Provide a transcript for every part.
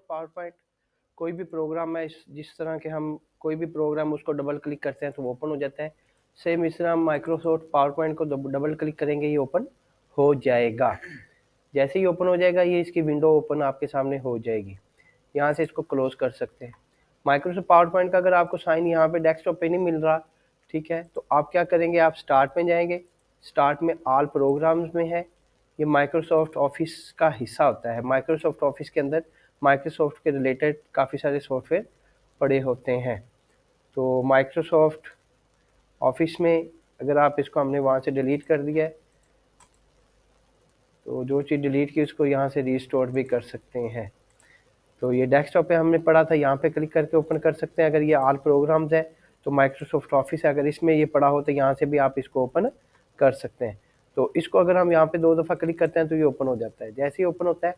Power point कोई भी programme है, जिस तरह के हम कोई भी प्रोग्राम उसको डबल क्लिक करते हैं तो वो ओपन हो जाता है, सेम इस तरह हम माइक्रोसॉफ्ट पावर पॉइंट को डबल क्लिक करेंगे, ये ओपन हो जाएगा। जैसे ही ओपन हो जाएगा ये इसकी विंडो ओपन आपके सामने हो जाएगी। यहाँ से इसको क्लोज कर सकते हैं। माइक्रोसॉफ्ट पावर पॉइंट का अगर आपको साइन यहाँ पे डेस्कटॉप पे नहीं मिल रहा, ठीक है, तो आप क्या करेंगे, आप स्टार्ट में जाएंगे, स्टार्ट में ऑल प्रोग्राम्स में है, ये माइक्रोसॉफ्ट ऑफिस का हिस्सा होता है। माइक्रोसॉफ्ट ऑफिस के अंदर माइक्रोसॉफ्ट के रिलेटेड काफ़ी सारे सॉफ्टवेयर पड़े होते हैं। तो माइक्रोसॉफ्ट ऑफिस में अगर आप इसको हमने वहाँ से डिलीट कर दिया है, तो जो चीज़ डिलीट की उसको यहाँ से रीस्टोर भी कर सकते हैं। तो ये डेस्कटॉप पे हमने पढ़ा था, यहाँ पे क्लिक करके ओपन कर सकते हैं। अगर ये ऑल प्रोग्राम्स है तो माइक्रोसॉफ्ट ऑफिस है, अगर इसमें ये पढ़ा हो तो यहाँ से भी आप इसको ओपन कर सकते हैं। तो इसको अगर हम यहाँ पे 2 दफ़ा क्लिक करते हैं तो ये ओपन हो जाता है। जैसे ही ओपन होता है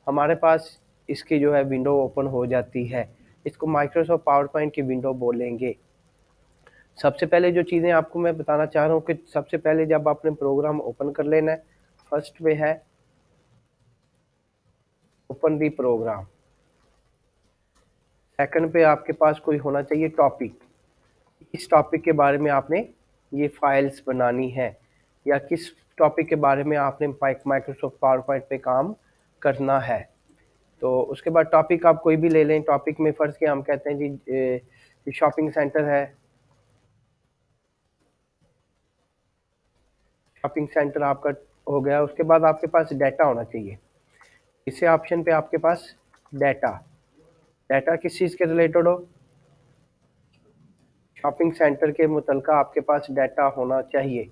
हमारे पास इसकी जो है विंडो ओपन हो जाती है। इसको माइक्रोसॉफ्ट पावर पॉइंट की विंडो बोलेंगे। सबसे पहले जो चीज़ें आपको मैं बताना चाह रहा हूँ कि सबसे पहले जब आपने प्रोग्राम ओपन कर लेना है, फर्स्ट पे है ओपन दी प्रोग्राम, सेकंड पे आपके पास कोई होना चाहिए टॉपिक, इस टॉपिक के बारे में आपने ये फाइल्स बनानी है, या किस टॉपिक के बारे में आपने माइक्रोसॉफ्ट पावर पॉइंट पे काम करना है। तो उसके बाद टॉपिक आप कोई भी ले लें। टॉपिक में फ़र्ज़ के हम कहते हैं जी शॉपिंग सेंटर है, शॉपिंग सेंटर आपका हो गया। उसके बाद आपके पास डाटा होना चाहिए, इसे ऑप्शन पे आपके पास डाटा, डाटा किस चीज़ के रिलेटेड हो, शॉपिंग सेंटर के मुतलका आपके पास डाटा होना चाहिए।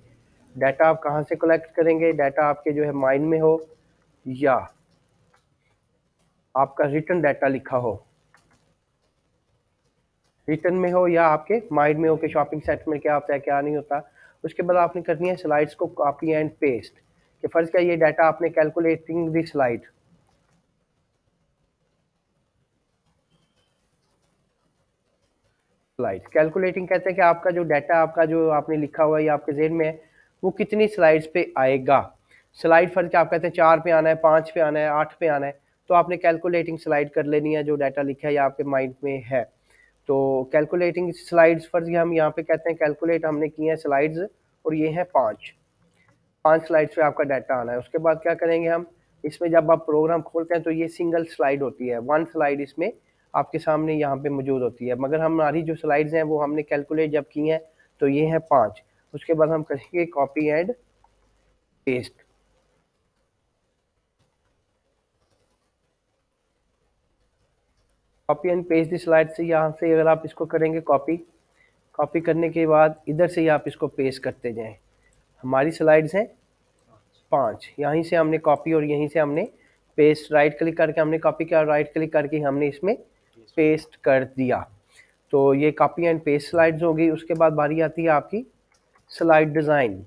डाटा आप कहाँ से कलेक्ट करेंगे, डाटा आपके जो है माइंड में हो या आपका रिटर्न डाटा लिखा हो, रिटर्न में हो या आपके माइंड में हो कि शॉपिंग सेंटर में क्या होता है क्या नहीं होता। उसके बाद आपने करनी है स्लाइड्स को कॉपी एंड पेस्ट, कि फ़र्ज़ क्या ये डाटा आपने कैलकुलेटिंग दी स्लाइड, स्लाइड्स कैलकुलेटिंग कहते हैं कि आपका जो डाटा आपका जो आपने लिखा हुआ है या आपके ज़हन में है वो कितनी स्लाइड्स पे आएगा। स्लाइड फ़र्ज़ क्या आप कहते हैं 4 पे आना है, 5 पे आना है, 8 पे आना है, तो आपने कैलकुलेटिंग स्लाइड कर लेनी है जो डाटा लिखा है या आपके माइंड में है। तो कैलकुलेटिंग स्लाइड्स फ़र्ज़ हम यहाँ पे कहते हैं कैलकुलेट हमने किए हैं स्लाइड्स, और ये हैं 5 स्लाइड्स पे आपका डाटा आना है। उसके बाद क्या करेंगे हम, इसमें जब आप प्रोग्राम खोलते हैं तो ये सिंगल स्लाइड होती है, 1 स्लाइड इसमें आपके सामने यहाँ पे मौजूद होती है, मगर हमारी जो स्लाइड्स हैं वो हमने कैलकुलेट जब की हैं तो ये हैं 5। उसके बाद हम करेंगे copy and paste, copy and paste the slide से यहाँ से अगर आप इसको करेंगे कॉपी, कॉपी करने के बाद इधर से ही आप इसको पेस्ट करते जाएं। हमारी स्लाइड्स हैं 5, यहीं से हमने कॉपी और यहीं से हमने पेस्ट, राइट क्लिक करके हमने कॉपी किया, राइट क्लिक करके हमने इसमें पेस्ट कर दिया। तो ये कॉपी एंड पेस्ट स्लाइड्स होगी। उसके बाद बारी आती है आपकी स्लाइड डिज़ाइन।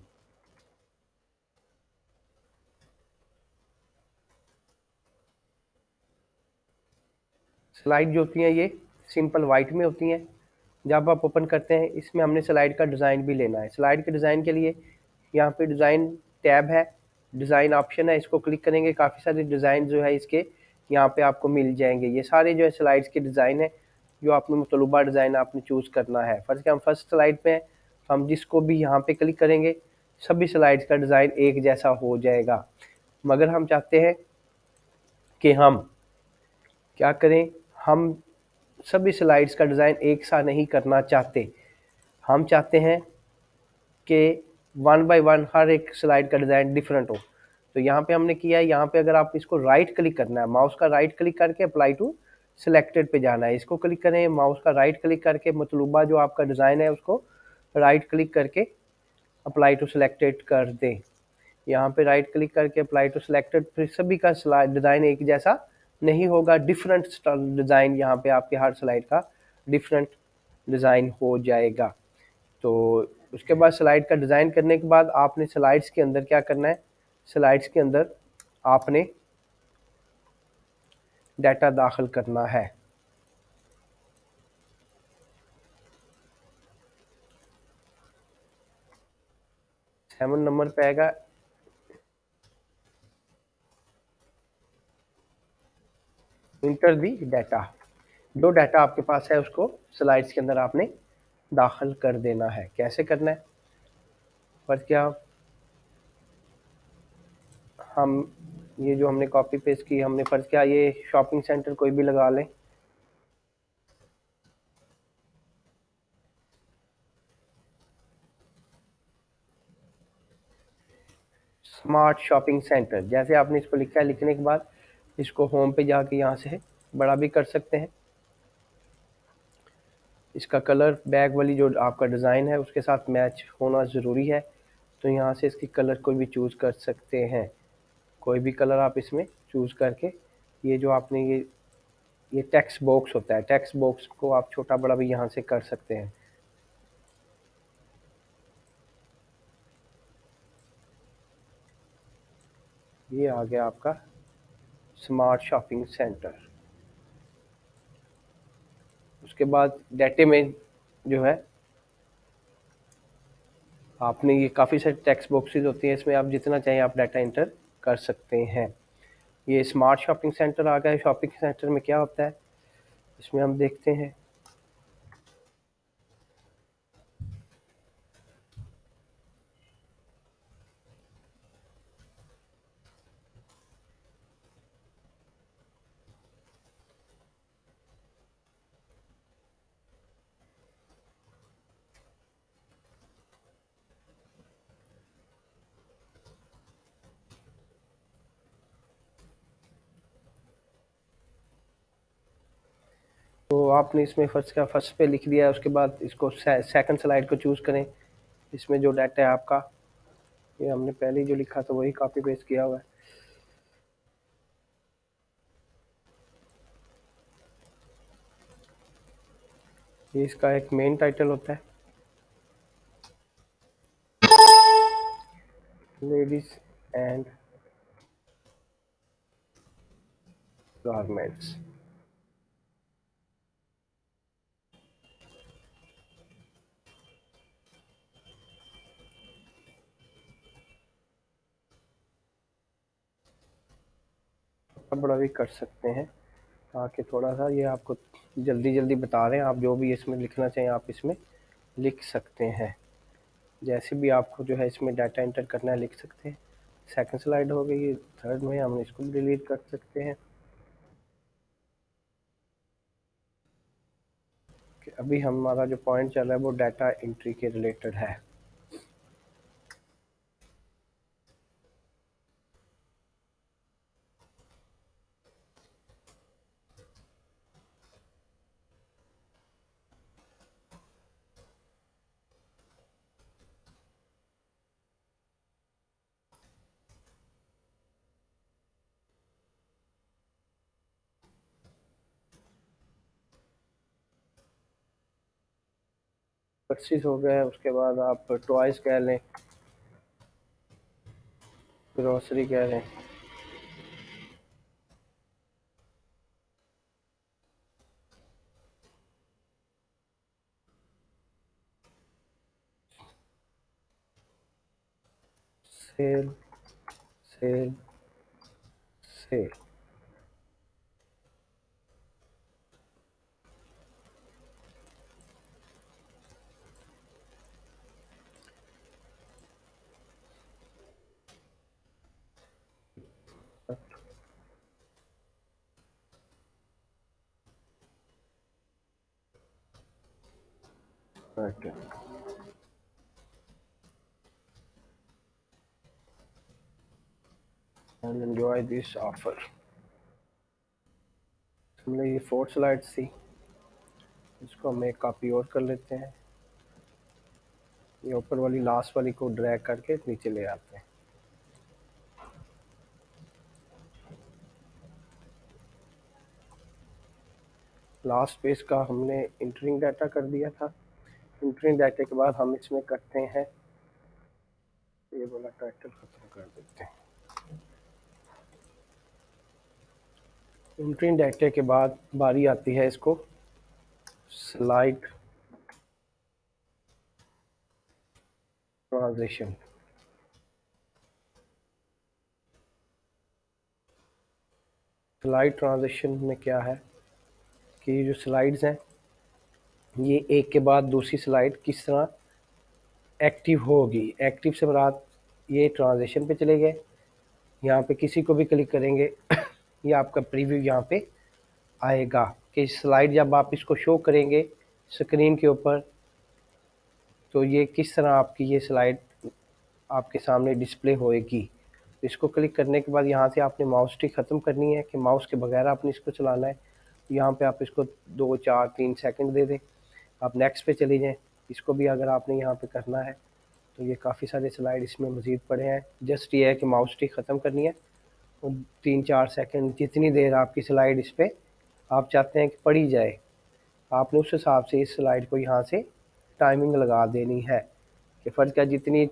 स्लाइड जो होती हैं ये सिंपल वाइट में होती हैं, जब आप ओपन करते हैं इसमें हमने स्लाइड का डिज़ाइन भी लेना है। स्लाइड के डिज़ाइन के लिए यहाँ पे डिज़ाइन टैब है, डिज़ाइन ऑप्शन है, इसको क्लिक करेंगे, काफ़ी सारे डिज़ाइन जो है इसके यहाँ पे आपको मिल जाएंगे। ये सारे जो है स्लाइड्स के डिज़ाइन है, जो आपने मतलूबा डिज़ाइन आपने चूज़ करना है। फर्स्ट के हम फर्स्ट स्लाइड पे हैं, हम जिसको भी यहाँ पे क्लिक करेंगे सभी स्लाइड्स का डिज़ाइन एक जैसा हो जाएगा। मगर हम चाहते हैं कि हम क्या करें, हम सभी स्लाइड्स का डिज़ाइन एक सा नहीं करना चाहते, हम चाहते हैं कि 1 बाय 1 हर एक स्लाइड का डिज़ाइन डिफरेंट हो। तो यहाँ पे हमने किया है, यहाँ पे अगर आप इसको राइट क्लिक करना है, माउस का राइट क्लिक करके अप्लाई टू सिलेक्टेड पे जाना है, इसको क्लिक करें, माउस का राइट क्लिक करके मतलूबा जो आपका डिज़ाइन है उसको राइट क्लिक करके अप्लाई टू सिलेक्टेड कर दें। यहाँ पे राइट क्लिक करके अप्लाई टू सिलेक्टेड, फिर सभी का स्लाइड डिज़ाइन एक जैसा नहीं होगा, डिफरेंट डिज़ाइन यहाँ पे आपके हर स्लाइड का डिफरेंट डिज़ाइन हो जाएगा। तो उसके बाद स्लाइड का डिज़ाइन करने के बाद आपने स्लाइड्स के अंदर क्या करना है, स्लाइड्स के अंदर आपने डाटा दाखिल करना है। सेवन नंबर पे आएगा इंटर दी डाटा, जो डाटा आपके पास है उसको स्लाइड्स के अंदर आपने दाखिल कर देना है। कैसे करना है? पर क्या हम ये जो हमने कॉपी पेस्ट की हमने, फर्ज क्या ये शॉपिंग सेंटर कोई भी लगा लें, स्मार्ट शॉपिंग सेंटर, जैसे आपने इसको लिखा है, लिखने के बाद इसको होम पे जाके यहाँ से बड़ा भी कर सकते हैं। इसका कलर बैग वाली जो आपका डिज़ाइन है उसके साथ मैच होना ज़रूरी है, तो यहाँ से इसकी कलर कोई भी चूज़ कर सकते हैं। कोई भी कलर आप इसमें चूज़ करके, ये जो आपने ये टेक्स्ट बॉक्स होता है, टेक्स्ट बॉक्स को आप छोटा बड़ा भी यहाँ से कर सकते हैं। ये आ गया आपका स्मार्ट शॉपिंग सेंटर। उसके बाद डाटे में जो है आपने ये काफ़ी सारे टेक्स्ट बॉक्सेस होती हैं, इसमें आप जितना चाहें आप डाटा इंटर कर सकते हैं। ये स्मार्ट शॉपिंग सेंटर आ गया है। शॉपिंग सेंटर में क्या होता है इसमें हम देखते हैं। तो आपने इसमें फर्स्ट पे लिख दिया है, उसके बाद इसको सेकंड स्लाइड को चूज़ करें। इसमें जो डाटा है आपका, ये हमने पहले ही जो लिखा था वही कॉपी पेस्ट किया हुआ है। ये इसका एक मेन टाइटल होता है, लेडीज एंड गारमेंट्स। बड़ा भी कर सकते हैं ताकि थोड़ा सा ये आपको जल्दी जल्दी बता रहे हैं, आप जो भी इसमें लिखना चाहें आप इसमें लिख सकते हैं। जैसे भी आपको जो है इसमें डाटा एंटर करना है लिख सकते हैं। सेकंड स्लाइड हो गई, थर्ड में हम इसको भी डिलीट कर सकते हैं कि अभी हमारा जो पॉइंट चल रहा है वो डाटा एंट्री के रिलेटेड है। पर्चेज हो गया है, उसके बाद आप टॉयज कह लें, ग्रोसरी कह लें, sale sale sale. right. And enjoy this offer। हमने ये फोर्थ स्लाइड थी, इसको हम एक कॉपी और कर लेते हैं। ये ऊपर वाली लास्ट वाली को ड्रैग करके नीचे ले आते हैं। लास्ट पेज का हमने इंटरिंग डाटा कर दिया था। इंटरिंग डाटा के बाद हम इसमें करते हैं, ये वाला टाइटल खत्म कर देते हैं। इंटरिंग डाटा के बाद बारी आती है इसको स्लाइड ट्रांजिशन। स्लाइड ट्रांजिशन में क्या है कि ये जो स्लाइड्स हैं ये एक के बाद दूसरी स्लाइड किस तरह एक्टिव होगी। एक्टिव से मुराद ये ट्रांजिशन पे चले गए, यहाँ पे किसी को भी क्लिक करेंगे ये आपका प्रीव्यू यहाँ पे आएगा कि स्लाइड जब आप इसको शो करेंगे स्क्रीन के ऊपर तो ये किस तरह आपकी ये स्लाइड आपके सामने डिस्प्ले होएगी। इसको क्लिक करने के बाद यहाँ से आपने माउस की ख़त्म करनी है कि माउस के बगैर आपने इसको चलाना है। यहाँ पे आप इसको 2 4 3 सेकंड दे दें, आप नेक्स्ट पे चली जाएँ। इसको भी अगर आपने यहाँ पे करना है तो ये काफ़ी सारे स्लाइड इसमें मज़ीद पड़े हैं। जस्ट ये है कि माउस की ख़त्म करनी है और 3 4 सेकंड जितनी देर आपकी स्लाइड इस पर आप चाहते हैं कि पढ़ी जाए आपने उस हिसाब से इस स्लाइड को यहाँ से टाइमिंग लगा देनी है कि फ़र्ज़ का जितनी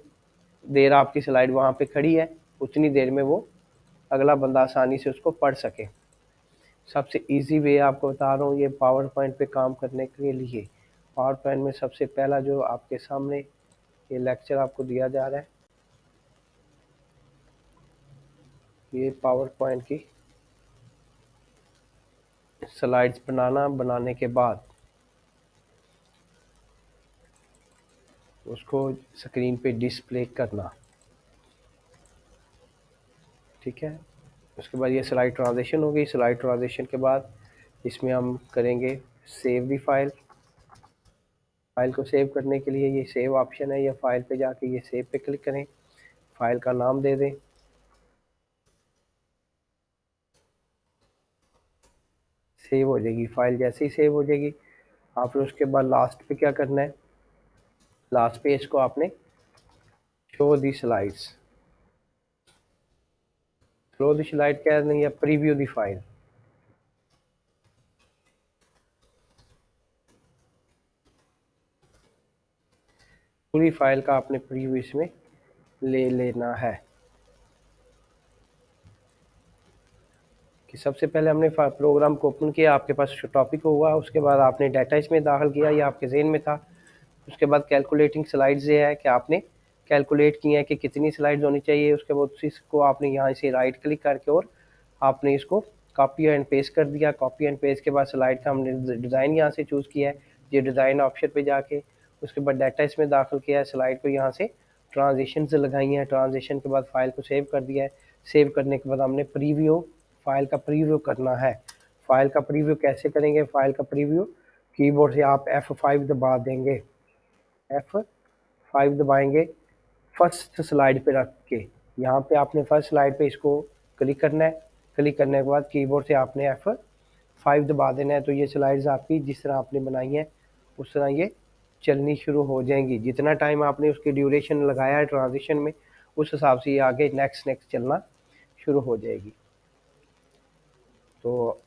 देर आपकी स्लाइड वहाँ पे खड़ी है उतनी देर में वो अगला बंदा आसानी से उसको पढ़ सके। सबसे इजी वे आपको बता रहा हूँ ये पावर पॉइंट पे काम करने के लिए। पावर पॉइंट में सबसे पहला जो आपके सामने ये लेक्चर आपको दिया जा रहा है, ये पावर पॉइंट की स्लाइड्स बनाने के बाद उसको स्क्रीन पे डिस्प्ले करना, ठीक है। उसके बाद ये स्लाइड ट्रांजिशन होगी। स्लाइड ट्रांजिशन के बाद इसमें हम करेंगे सेव दी फाइल। फाइल को सेव करने के लिए ये सेव ऑप्शन है, या फाइल पे जाके ये सेव पे क्लिक करें, फाइल का नाम दे दें, सेव हो जाएगी फाइल। जैसे ही सेव हो जाएगी आपने उसके बाद लास्ट पे क्या करना है, लास्ट पे इसको आपने शो दी स्लाइड्स, शो दी स्लाइड क्या नहीं है, प्रीव्यू दी फाइल। पूरी फाइल का आपने प्रीव्यू इसमें ले लेना है कि सबसे पहले हमने प्रोग्राम को ओपन किया, आपके पास टॉपिक हुआ, उसके बाद आपने डाटा इसमें दाखिल किया, ये आपके जहन में था। उसके बाद कैलकुलेटिंग स्लाइड्स ये है कि आपने कैलकुलेट किया है कि कितनी स्लाइड्स होनी चाहिए। उसके बाद इसको आपने यहाँ से राइट क्लिक करके और आपने इसको कॉपी एंड पेस्ट कर दिया। कॉपी एंड पेस्ट के बाद स्लाइड का हमने डिज़ाइन यहाँ से चूज़ किया है, ये डिज़ाइन ऑप्शन पे जाके उसके बाद डाटा इसमें दाखिल किया है, स्लाइड को यहाँ से ट्रांजिशन से लगाई हैं। ट्रांजिशन के बाद फाइल को सेव कर दिया है। सेव करने के बाद हमने प्रीव्यू, फाइल का प्रीव्यू करना है। फाइल का प्रीव्यू कैसे करेंगे, फाइल का प्रीव्यू कीबोर्ड से आप F5 दबा देंगे, F5 दबाएंगे फर्स्ट स्लाइड पे रख के। यहाँ पे आपने फर्स्ट स्लाइड पे इसको क्लिक करना है। क्लिक करने के बाद कीबोर्ड से आपने F5 दबा देना है। तो ये स्लाइड्स आपकी जिस तरह आपने बनाई है उस तरह ये चलनी शुरू हो जाएंगी। जितना टाइम आपने उसकी ड्यूरेशन लगाया है ट्रांजिशन में उस हिसाब से ये आगे नेक्स्ट चलना शुरू हो जाएगी। तो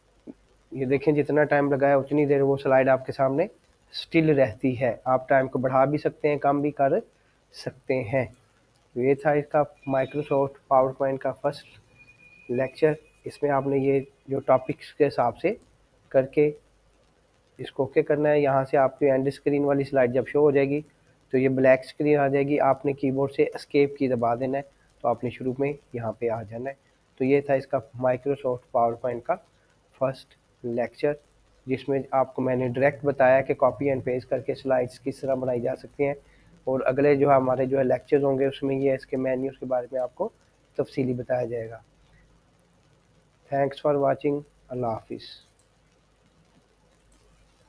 ये देखें जितना टाइम लगाया उतनी देर वो स्लाइड आपके सामने स्टिल रहती है। आप टाइम को बढ़ा भी सकते हैं, कम भी कर सकते हैं। तो ये था इसका माइक्रोसॉफ्ट पावर पॉइंट का फर्स्ट लेक्चर। इसमें आपने ये जो टॉपिक्स के हिसाब से करके इसको ओके करना है। यहाँ से आपकी एंड स्क्रीन वाली स्लाइड जब शो हो जाएगी तो ये ब्लैक स्क्रीन आ जाएगी, आपने कीबोर्ड से एस्केप की दबा देना है तो आपने शुरू में यहाँ पे आ जाना है। तो ये था इसका माइक्रोसॉफ्ट पावर पॉइंट का फर्स्ट लेक्चर, जिसमें आपको मैंने डायरेक्ट बताया कि कॉपी एंड पेस्ट करके स्लाइड्स किस तरह बनाई जा सकती हैं। और अगले जो हमारे जो है लेक्चर होंगे उसमें ये इसके मेन्यूज़ के बारे में आपको तफसीली बताया जाएगा। Thanks for watching. अल्लाह हाफिज़।